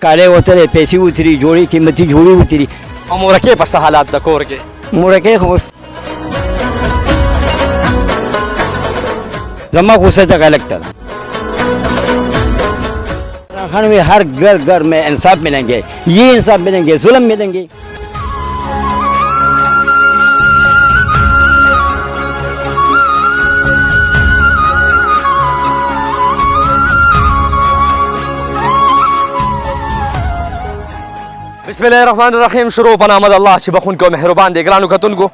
کاله وتره پیسې وتري جوړې قیمتي جوړې وتري. او مورکې په څه حالات د کور کې؟ مورکې خو زما غصه ته غلط تھا خان میں ہر گھر گھر میں انصاف ملیں گے, یہ انصاف ملیں گے, ظلم ملیں گے. بسم الله الرحمن الرحیم. شروع په نام د الله چې بخونکی او مهربان دی. ګرانو کتونکو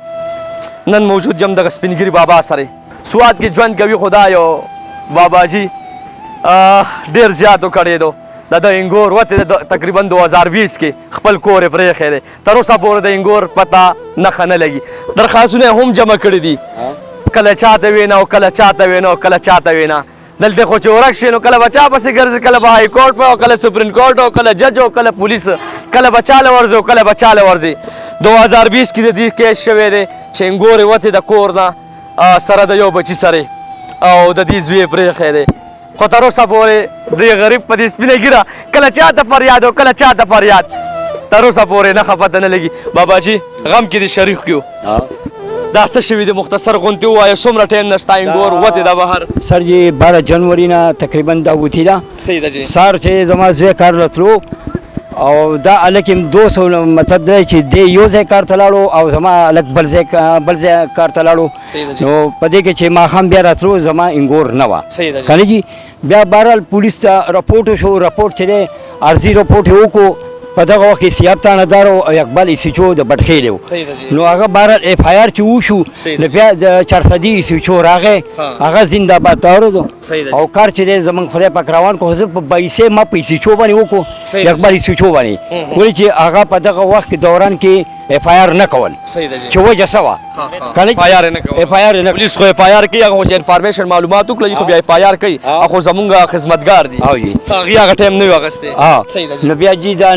نن موجود یم دغه سپین ګیري بابا سره. سوات کې ژوند کوي خدای او باباجي ډېر زیاتو کړی دو. د انګور وته تقریبا 2020 کې خپل کور یې پرېښی دی. تر اوسه پورې د انګور پته نښه نه لګي. درخواستونه هم جمع کړي دي, کله چاته وینا او کله چاته وینا او کله چاته وینا. دلته خو چې ورک شي نو کله به چا پسې ګرځي, کله به های کورټ په او کله سپریم کورټ او کله جج او کله پولیس, کله به چاله ورځي او کله به چاله ورځي. 2020 کې د دې کیس شوی دی چې انګورې وتې د کور نه سره د یو بچي سره او د دې زوی یې پرېښی دی. خو تر اوسه پورې دې غریب په دې سپینه ږیره کله چاته فریاد او کله چاته فریاد, تر اوسه پورې نښه پته نه لګي. باباجي غم کې دې شریک کړو, دا څه شوي دي؟ مختصر غونتې ووایه, څومره ټایم نشته انګور وتې ده بهر؟ سر جی 12 جنوري نه تقریبا دا وتې ده. صحیح ده جی. سار چې زما زوی کار له تلو او دا هلک یم 200 مطلب دی چې دی یو ځای کار ته لاړو او زما هلک بل ځای کار ته لاړو. نو په دې کې چې ماښام بیا راتلو زما انګور نه وه, که نه جي. بیا بهرحال پولیس ته رپورټ وشو, رپورټ چې دی عرضي رپورټ یې وکړو. په دغه وخت کې سیاب تانهدار او اقبال ایسیچو د بټخیل و. نو هغه بهرحال اف آی آر چې وشو نو بیا د چارسدي ایسیچو راغی, هغه زنده باد ته اورېدو او کار چې دی زموږ خدای پاک روان کړو. زه په 22 ما په ایسیچو باندې وکړو, اقبال ایسیچو باندې, ولې چې هغه په دغه وخت کې دوران کې اف آی آر نه کول چې وجه څه وه, که نه پولیس خو اف آی آر کوي, هغه چې انفارمیشن معلومات وکړي خو بیا اف آی آر کوي. خو زمونږ خدمتګار دي, هغې هغه ټایم نه وي اخیستی. نو بیا جي دا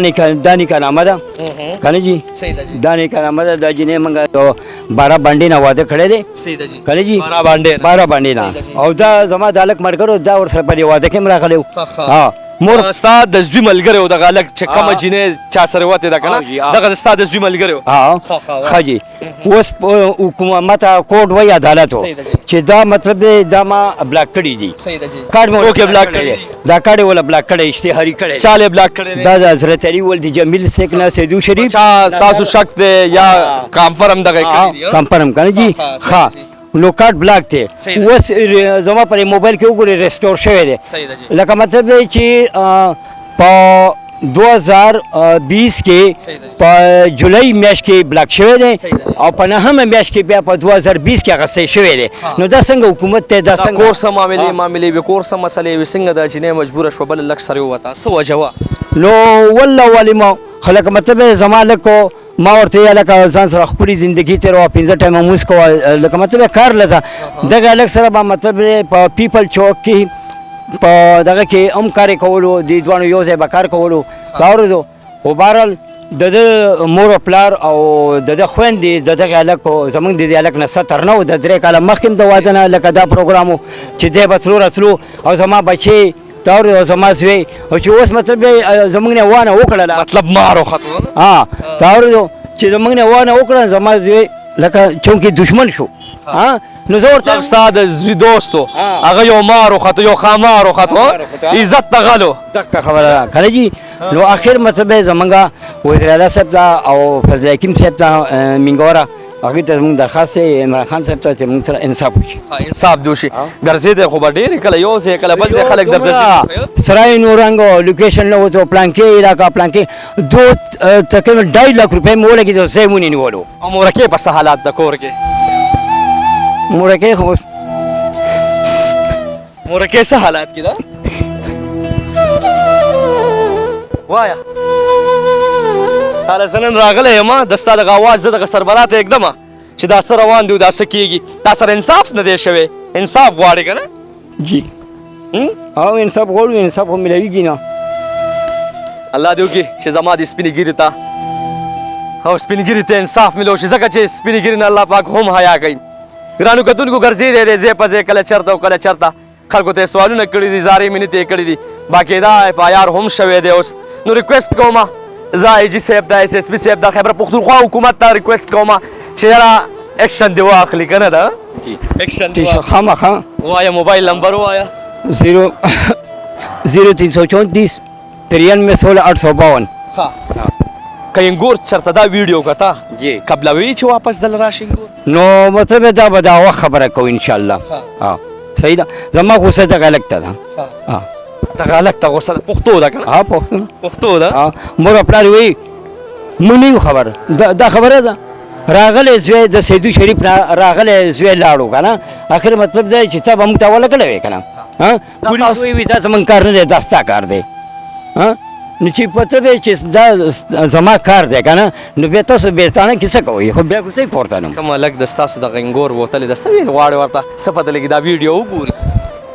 نکاحنامه ده, که نه جي, دا نکاحنامه ده. دا جنۍ موږ 12 باندې نه واده کړی دی, که نه جي, 12 باندې نه. او دا زما د هلک ملګرو دا ورسره په دې واده کې هم راغلی و. مور ستا د زوی ملګری و دغه هلک چې کومه جینۍ چا سره وتې ده که نه, دغه ستا د زوی ملګری و. ښه جي. اوس حکومت کوډ وایي عدالت و چې دا مطلب دی دا ما بلاک کړي دي. کارډ مې څوک یې بلاک کړی دی؟ دا کارډ یې وله بلاک کړی, اشتهاري کړی. چا یې بلاک کړی دی؟ دا د حضرت علي ولد جمیل سیک نه سیدو شریف. چا ستاسو شک دی یا کانفرم دغه کړی دی؟ کانفرم, که نه جي. ښه نو کارت بلاک دی. اوس زما پر موبایل کې وګورئ ریسټور شوی دی. لکه مطلب دی چې په 2020 کې په جولای میاشت کې بلاک شوی دی او په 9مه میاشت کې بیا په 2020 کې اخیستی شوی دی. نو دا څنګه حکومت دی؟ دا څنګه کور څه معاملې وې, کور څه مسلې وې, څنګه دا جینۍ مجبوره شوه بل لک سره ووته, څه وجه وه؟ نو والله والما خو لکه مطلب دی زما لکه ما ورته ویل لکه ځان سره ښکلې زندګي تېروه, 5 ټایمه لمونځ کوه, لکه مطلب کار لځه. دغه هلک سره به مطلب په پیپل چوک کې په دغه کې هم کار یې کولو, دې دواړو یو ځای به کار کولو. تا اورېدو خو بهرحال د ده مور او پلار او د ده خویندې د دغه هلک زموږ د دې هلک نه 70 نه و, د 3 کاله مخکې هم د واده نه لکه دا پروګرام و چې دی به تلو راتلو او زما بچې تا اورېدو او زما زوی او چې اوس مطلب زموږ نه وانه وکړله, مطلب مار وختو. تا اورېدو چې زموږ نه وانه وکړه زما زوی لکه چونکې دشمن شو. نو زه ورته ستا د زوی دوست و, هغه یو مار وختو, یو ښامار وختو, عزت ته غلو. دقه خبره ده, که نه جي. نو اخر مطلب یې زموږ وزیر اعلی صاحب ته او فضل حکیم صاحب ته مینګوره هغې ته زموږ درخواست دی عمران خان صاحب ته چې موږ سره انصاف وشي. انصاف دې وشي. ګرځېدی خو به ډېرې کله یو ځای کله بل ځای خلک درته ځي. سرای نورنګ لوکیشن نه وته پلانکې علاقه پلانکې تقریبا 2.5 لک روپۍ مې ولګېدو, ځای مو نیولو. او مورکې په څه حالات د کور کې؟ مورکې خو مورکې څه حالات کې ده وایه؟ حاله زه نن راغلی یم د ستا دغه اواز زه دغه سربراہ ته ږدم چې دا څه روان دی او دا څه کېږي. تا سره انصاف نه دی شوی, انصاف غواړې که نه؟ جي او انصاف غواړو, انصاف خو ملویږي نه. الله دې وکړي چې زما د سپینې ږیرې ته او سپینې ږیرې ته انصاف ملو شي, ځکه چې سپینې ږیرې نه الله پاک هم حیا کوي. ګرانو کتونکو ګرځېدی دی ځای په ځای, کله چېرته او کله چېرته خلکو ته یې سوالونه کړي دي, زارې مینې ته یې کړي دي. باقاعده اف آی آر هم شوی دی, اوس نو ریکویسټ کوم زه آی جي صاحب ته ایس ایس پي صاحب د خیبر پښتونخوا حکومت ته ریکویسټ کوم چې یاره ایکشن دې واخلي که نه ده ایکشن دې واخلي. خامخا وایه موبایل نمبر ووایه 0334 93 16 852. ښه که انګور چېرته دا ویډیو کته جی قبلوي چې واپس دل راشي انګور نو مطلب دا به دا وخت خبره کوو انشاءالله. ها صحیح ده زما غوسه دغه هلک ته ده. دغه هلک ته غوسه ده پښتو ده که نه ها پښتون پښتو ده مور پلار وی مونږ نه یو خبر دا خبره ده راغلی زوی د سیدو شریف نه راغلی زوی لاړو که نه اخر مطلب دا چې څه به موږ ته حواله کړی وی که نه پولیس وی دا زموږ کار نه دی دا ستا کار دی نو چې مطلب یې چې دا زما کار دی که نه نو بیا تاسو بیلتانه کې څه کوئ خو بیا کوڅې پورته نم کوم هلک د ستاسو دغه انګور بوتلې ده څه ویل غواړې ورته څه پته لګي دا ویډیو وګوري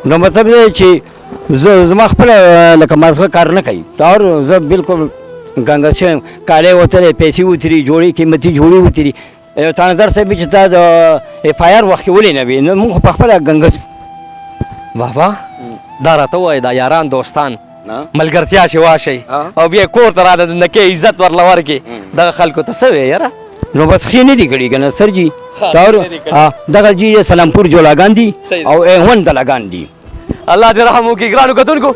نو مطلب دی چې زما خپله لکه مازغه کار نه کوي اور زه بالکل ګنګس شوی کالۍ وتلی پیسې وتري جوړې قیمتي جوړې وتري یو تانظر صاحب چې تا د اف آی آر وخت کې ولې نه وي نو موږ خو په خپله ګنګس بابا دا راته ووایه دا یاران دوستان ملګرتیا چې واشئ او بیا کور ته راته د نکې عزت ورله ورکړي دغه خلکو ته څه وایې یاره نو بس ښې نه دي کړي که نه سر جي دغه جي سلامپور جولاګان دي او ایون دلاګان دي. الله دې رحم وکړي ګرانو کتونکو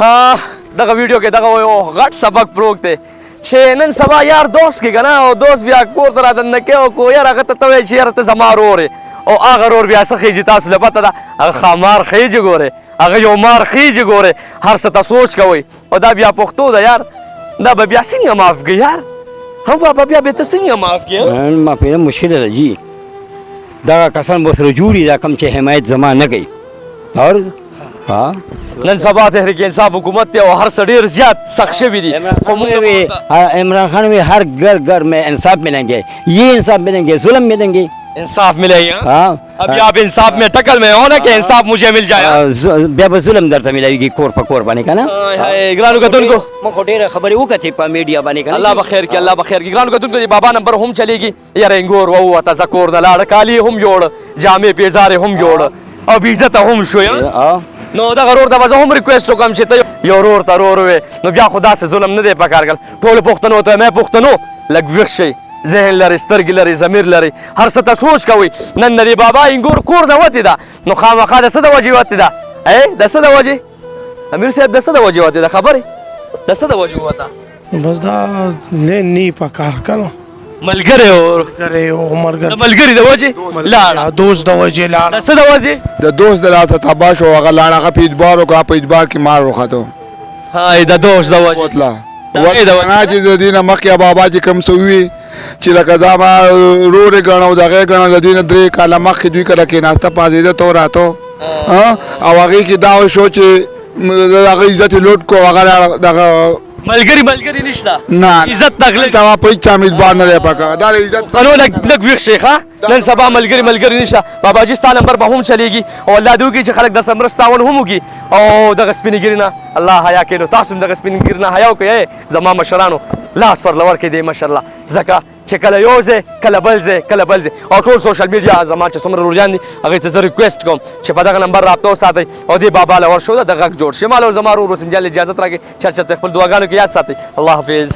ها دغه ویډیو کې دغه یو غټ سبق پروت دی چې نن سبا یار دوست کې که نه او دوست بیا کور ته راته نکې وکړو یار هغه ته ته وایې چې یاره ته زما رور یې او هغه رور بیا څه خیجي تاسو له پته ده هغه ښامار خیجي ګورې هغه یو مار خیجي ګورې هر څه ته سوچ کوئ او دا بیا پښتو ده یار دا به بیا څنګه معاف کړي یار هم بابا بیا به ته څنګه معاف کړي معافېدل مشکله ده جي دغه کسان به سره جوړي دا کم چې حمایت زما نه کوي اور نن سبا تحریک انصاف حکومت ته او هر څه ډېر زیات سخت شوي دي خو عمران خان وی ہر گھر گھر میں انصاف ملیں گے یہ انصاف ملیں گے ظلم ملیں گے انصاف ملے گا ابھی آپ انصاف میں ٹکل میں ہو نا کہ انصاف مجھے مل جائے بیا به ظلم درته ملایي کی کور په کور باندې کنه ګرانو کتونکو مخ ډېره خبرې وکړې په میډیا باندې کنه الله بخیر کی الله بخیر کی ګرانو کتونکو بابا نمبر هم چلیږي یاره انګور وو ته زکور د لاړ کالی هم جوړ جامې پیزار هم جوړ او بیزت هم شو نو دا غرور دا وځه هم ریکویسټ وکم چې ته یو رور ترور وې نو بیا خدا سه ظلم نه دی پکار ګل ټول پښتنو ته مې پښتنو لګ وښ شي ذهن لري سترګې لري ضمیر لري هر څه ته سوچ کوئ نن د بابا انګور کور د وتې ده نو خامخا د څه د وجې وتې ده د څه د وجې امیر صاحب د څه د وجې وتې ده خبرې د څه د وجې وته بس دا نه پکار کنه ملګری اور ملګری د وجې لاړه دوست د وجې لاړه د څه د وجې د دوست د لاسه تباه شو هغه لاړه هغه په اعتبار وکړه په اعتبار کې مار وخته هاي د دوست د وجې وتله وتله چې د دې نه مخکې بابا چې کوم څه وي چې لکه دا ما رورې ګڼو دغې ګڼو د دې نه 3 کاله مخکې دوی کله کېناسته پاڅېده تو راته او هغې کې دا شو چې هغه عزت یې لوټ کړو هغه دغه ملګری نشته نه عزت تغلی ته په هیڅ چا امیدوار نه دی پکار دا عزت نو لږ ویښ شي ښه نن سبا ملګری نشته بابا جي ستا نمبر به هم چلیږي او الله دې وکړي چې خلک درسره مرسته تاون هم وکړي او دغه سپینې ګیري نه الله حیا کوي نو تاسو هم دغه سپینې ګیري نه حیا وکړئ زما مشرانو لاس ورله ورکړئ دی مشرله ځکه چې کله یو ځای کله بل ځای او ټول سوشل میډیا زما چې څومره روریان دي هغوی ته زه ریکویسټ کوم چې په دغه نمبر رابطه وساتئ او دې بابا له ورشو د غږ جوړ شي مال او زما ورور وسیم جان اجازت راکړئ چرچرته خپل دعاګانو کې یاد ساتئ الله حافظ